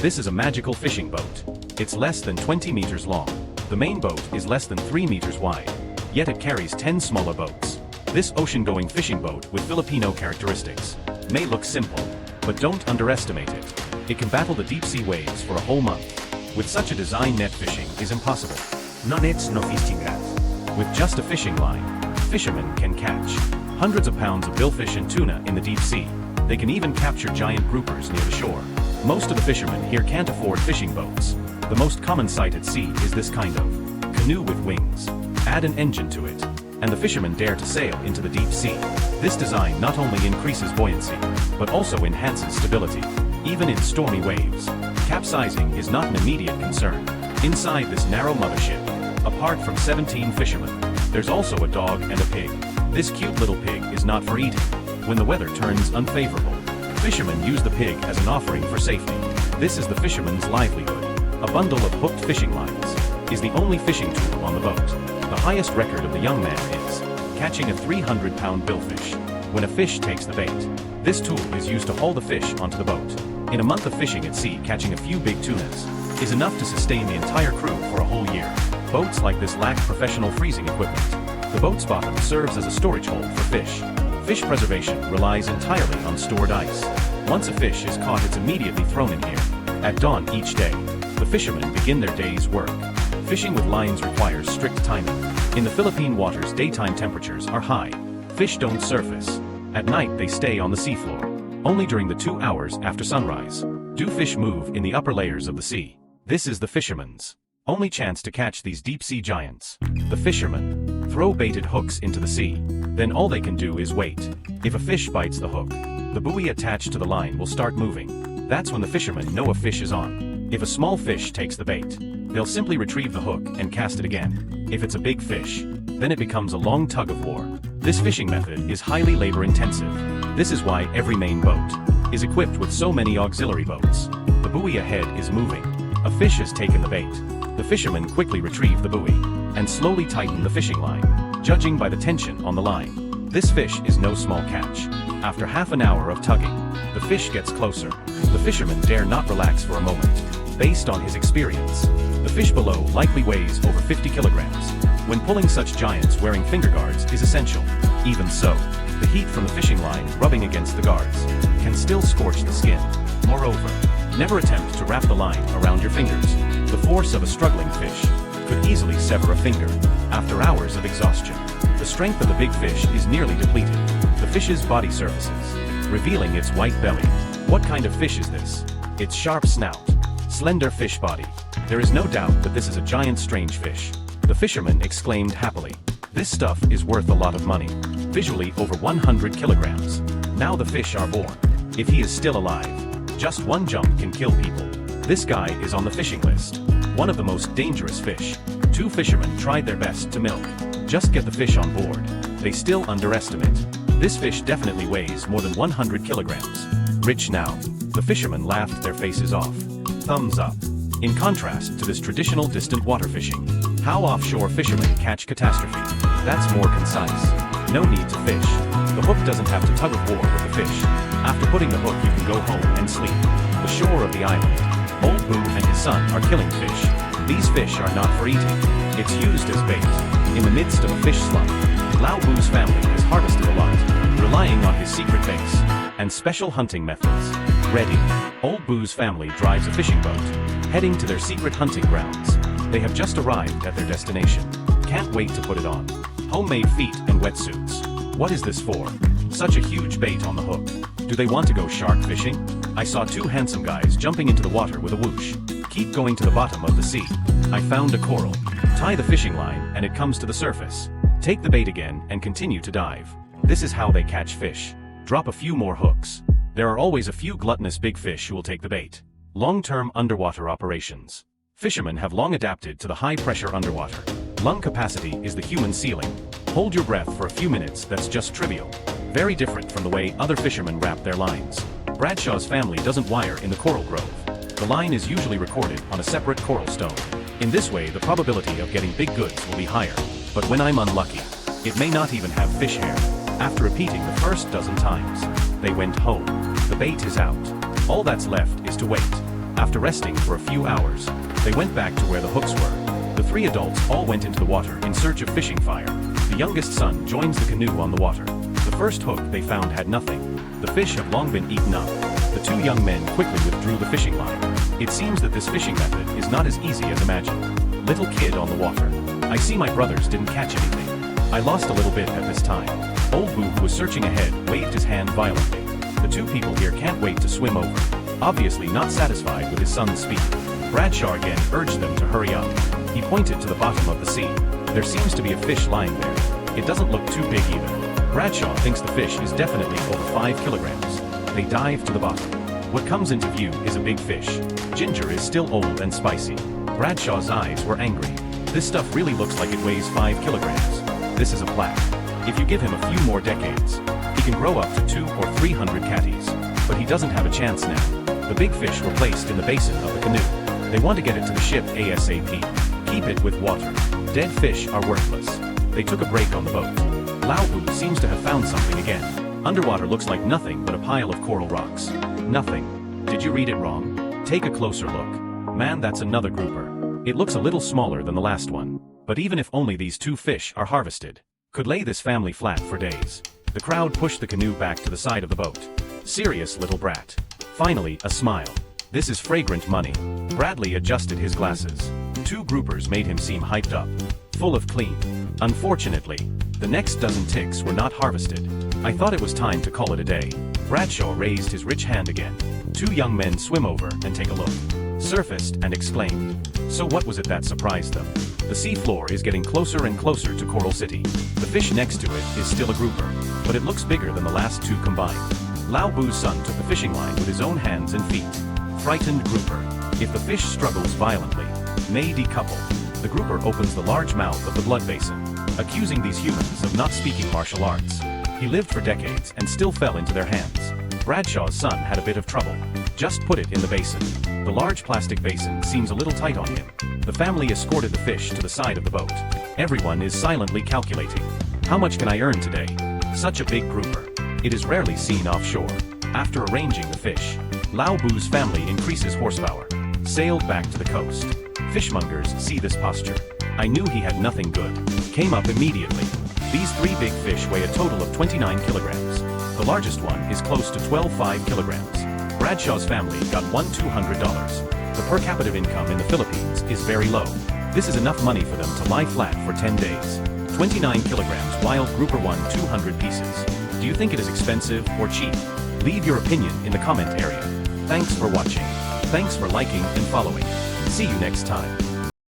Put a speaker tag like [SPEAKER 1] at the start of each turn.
[SPEAKER 1] This is a magical fishing boat. It's less than 20 meters long. The main boat is less than 3 meters wide. Yet it carries 10 smaller boats. This ocean-going fishing boat with Filipino characteristics may look simple, but don't underestimate it. It can battle the deep-sea waves for a whole month. With such a design, net fishing is impossible.
[SPEAKER 2] No nets, no fishing rods.
[SPEAKER 1] With just a fishing line, fishermen can catch hundreds of pounds of billfish and tuna in the deep sea. They can even capture giant groupers near the shore. Most of the fishermen here can't afford fishing boats. The most common sight at sea is this kind of canoe with wings. Add an engine to it, and the fishermen dare to sail into the deep sea. This design not only increases buoyancy, but also enhances stability. Even in stormy waves, capsizing is not an immediate concern. Inside this narrow mothership, apart from 17 fishermen, there's also a dog and a pig. This cute little pig is not for eating. When the weather turns unfavorable, fishermen use the pig as an offering for safety. This is the fisherman's livelihood. A bundle of hooked fishing lines is the only fishing tool on the boat. The highest record of the young man is catching a 300-pound billfish. When a fish takes the bait, this tool is used to haul the fish onto the boat. In a month of fishing at sea, catching a few big tunas is enough to sustain the entire crew for a whole year. Boats like this lack professional freezing equipment. The boat's bottom serves as a storage hold for fish. Fish preservation relies entirely on stored ice. Once a fish is caught, it's immediately thrown in here. At dawn each day, the fishermen begin their day's work. Fishing with lines requires strict timing. In the Philippine waters, daytime temperatures are high. Fish don't surface. At night, they stay on the seafloor. Only during the 2 hours after sunrise do fish move in the upper layers of the sea. This is the fisherman's only chance to catch these deep-sea giants. The fishermen throw baited hooks into the sea. Then all they can do is wait. If a fish bites the hook, the buoy attached to the line will start moving. That's when the fishermen know a fish is on. If a small fish takes the bait, they'll simply retrieve the hook and cast it again. If it's a big fish, then it becomes a long tug-of-war. This fishing method is highly labor-intensive. This is why every main boat is equipped with so many auxiliary boats. The buoy ahead is moving. A fish has taken the bait. The fishermen quickly retrieve the buoy and slowly tighten the fishing line, judging by the tension on the line. This fish is no small catch. After half an hour of tugging, the fish gets closer. The fisherman dare not relax for a moment. Based on his experience, the fish below likely weighs over 50 kilograms. When pulling such giants, wearing finger guards is essential. Even so, the heat from the fishing line rubbing against the guards can still scorch the skin. Moreover, never attempt to wrap the line around your fingers. The force of a struggling fish could easily sever a finger. After hours of exhaustion, the strength of the big fish is nearly depleted. The fish's body surfaces, revealing its white belly. What kind of fish is this? Its sharp snout, slender fish body. There is no doubt that this is a giant strange fish. The fisherman exclaimed happily. This stuff is worth a lot of money. Visually over 100 kilograms. Now the fish are born. If he is still alive, just one jump can kill people. This guy is on the fishing list. One of the most dangerous fish. 2 fishermen tried their best to milk. Just get the fish on board. They still underestimate. This fish definitely weighs more than 100 kilograms. Rich now. The fishermen laughed their faces off. Thumbs up. In contrast to this traditional distant water fishing, how offshore fishermen catch catastrophe. That's more concise. No need to fish. The hook doesn't have to tug of war with the fish. After putting the hook, you can go home and sleep. The shore of the island. Old Boo and his son are killing fish. These fish are not for eating. It's used as bait. In the midst of a fish slump, Lao Boo's family has harvested a lot, relying on his secret base and special hunting methods. Ready. Old Boo's family drives a fishing boat, heading to their secret hunting grounds. They have just arrived at their destination. Can't wait to put it on. Homemade feet and wetsuits. What is this for? Such a huge bait on the hook. Do they want to go shark fishing? I saw 2 handsome guys jumping into the water with a whoosh. Keep going to the bottom of the sea. I found a coral. Tie the fishing line and it comes to the surface. Take the bait again and continue to dive. This is how they catch fish. Drop a few more hooks. There are always a few gluttonous big fish who will take the bait. Long-term underwater operations. Fishermen have long adapted to the high-pressure underwater. Lung capacity is the human ceiling. Hold your breath for a few minutes, that's just trivial. Very different from the way other fishermen wrap their lines. Bradshaw's family doesn't wire in the coral grove. The line is usually recorded on a separate coral stone. In this way, the probability of getting big goods will be higher. But when I'm unlucky, it may not even have fish hair. After repeating the first dozen times, they went home. The bait is out. All that's left is to wait. After resting for a few hours, they went back to where the hooks were. The three adults all went into the water in search of fishing fire. The youngest son joins the canoe on the water. The first hook they found had nothing. The fish have long been eaten up. The two young men quickly withdrew the fishing line. It seems that this fishing method is not as easy as imagined. Little kid on the water. I see my brothers didn't catch anything. I lost a little bit at this time. Old Boo, who was searching ahead, waved his hand violently. The two people here can't wait to swim over. Obviously not satisfied with his son's speed. Bradshaw again urged them to hurry up. He pointed to the bottom of the sea. There seems to be a fish lying there. It doesn't look too big either. Bradshaw thinks the fish is definitely over 5 kilograms. They dive to the bottom. What comes into view is a big fish. Ginger is still old and spicy. Bradshaw's eyes were angry. This stuff really looks like it weighs 5 kilograms. This is a plaque. If you give him a few more decades, he can grow up to 200 or 300 catties. But he doesn't have a chance now. The big fish were placed in the basin of the canoe. They want to get it to the ship ASAP. Keep it with water. Dead fish are worthless. They took a break on the boat. Lao Bu seems to have found something again. Underwater looks like nothing but a pile of coral rocks. Nothing. Did you read it wrong? Take a closer look. Man, that's another grouper. It looks a little smaller than the last one. But even if only these two fish are harvested, could lay this family flat for days. The crowd pushed the canoe back to the side of the boat. Serious little brat. Finally, a smile. This is fragrant money. Bradley adjusted his glasses. Two groupers made him seem hyped up. Full of clean. Unfortunately, the next dozen ticks were not harvested. I thought it was time to call it a day. Bradshaw raised his rich hand again. Two young men swim over and take a look. Surfaced and exclaimed. So what was it that surprised them? The sea floor is getting closer and closer to Coral City. The fish next to it is still a grouper, but it looks bigger than the last two combined. Lao Bu's son took the fishing line with his own hands and feet. Frightened grouper. If the fish struggles violently, may decouple. The grouper opens the large mouth of the blood basin, accusing these humans of not speaking martial arts. He lived for decades and still fell into their hands. Bradshaw's son had a bit of trouble. Just put it in the basin. The large plastic basin seems a little tight on him. The family escorted the fish to the side of the boat. Everyone is silently calculating. How much can I earn today? Such a big grouper. It is rarely seen offshore. After arranging the fish, Lao Bu's family increases horsepower. Sailed back to the coast. Fishmongers see this posture. I knew he had nothing good. Came up immediately. These three big fish weigh a total of 29 kilograms. The largest one is close to 12.5 kilograms. Bradshaw's family got $200. The per capita income in the Philippines is very low. This is enough money for them to lie flat for 10 days. 29 kilograms wild grouper won 200 pieces. Do you think it is expensive or cheap? Leave your opinion in the comment area. Thanks for watching. Thanks for liking and following. See you next time.